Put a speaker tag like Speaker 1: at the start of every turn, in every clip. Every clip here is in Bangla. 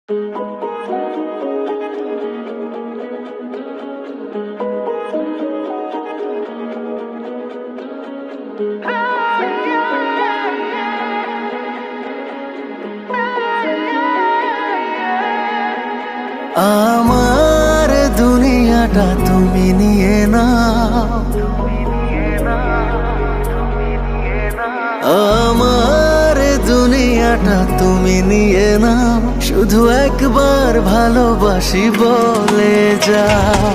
Speaker 1: আমার দুনিয়াটা তুমি নিয়ে নাও, আমার দুনিয়াটা তুমি নিয়ে নাও, শুধু একবার ভালোবাসি বলে যাও।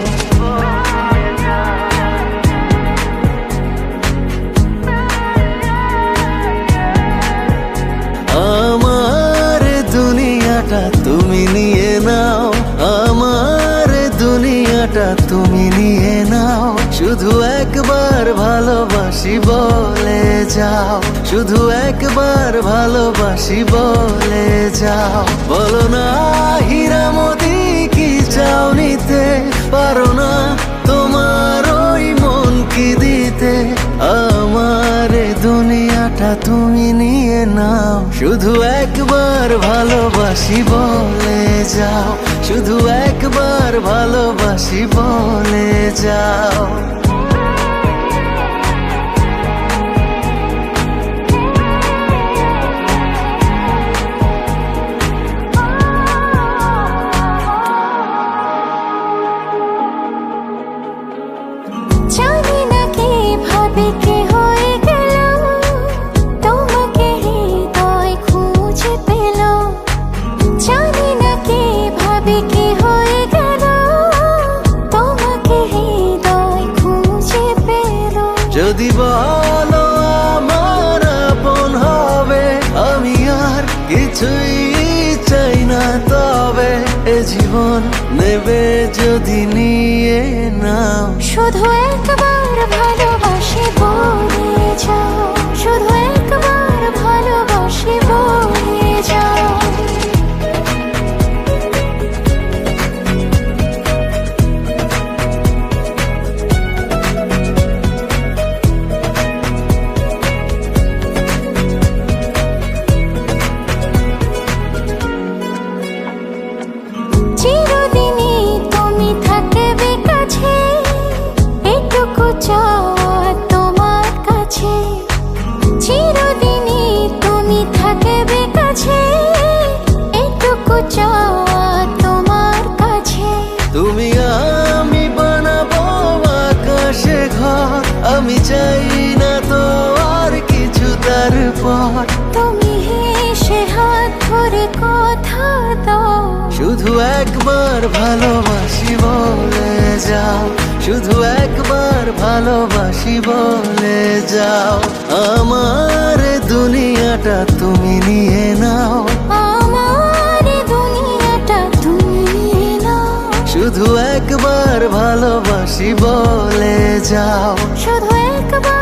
Speaker 1: আমার দুনিয়াটা তুমি নিয়ে নাও, আমার দুনিয়াটা তুমি নিয়ে নাও, শুধু একবার ভালোবাসি বলে যাও, শুধু একবার ভালোবাসি বলে যাও। বলো না হীরামতি কি চাও নিতে, পারো না তোমার ওই মন কি দিতে। আমার দুনিয়াটা তুমি নিয়ে নাও, শুধু একবার ভালোবাসি বলে যাও, শুধু একবার ভালোবাসি বলে যাও।
Speaker 2: জানি না কিভাবে কি হয়ে গেল, তোমাকে হৃদয় খুঁজে পেল। জানি না কিভাবে কি হয়ে গেল, তোমাকে হৃদয় খুঁজে পেল।
Speaker 1: যদি বলো আমার আপন হবে, আমি আর কিছুই চাই না, তবে এ জীবন নেবে যদি নিয়ে নাও।
Speaker 2: শুধু একবার ভালোবাসি বলে যাও, শুধু একবার ভালোবাসি বলে যাও। চিরদিনই তুমি থাকবে কাছে, এটুকু চাওয়া তোমার কাছে। চিরদিনই তুমি থাকবে কাছে, এটুকু চাওয়া তোমার কাছে।
Speaker 1: তুমি আমি বানাবো আকাশে ঘর, আমি চাই না তো আর কিছু তারপর।
Speaker 2: তুমি হেসে হাত ধরে কথা দাও,
Speaker 1: শুধু একবার ভালোবাসি বলে যাও, শুধু একবার ভালোবাসি বলে যাও। আমার দুনিয়াটা তুমি নিয়ে নাও,
Speaker 2: আমার দুনিয়াটা তুমি নিয়ে নাও,
Speaker 1: শুধু একবার ভালোবাসি বলে যাও,
Speaker 2: শুধু একবার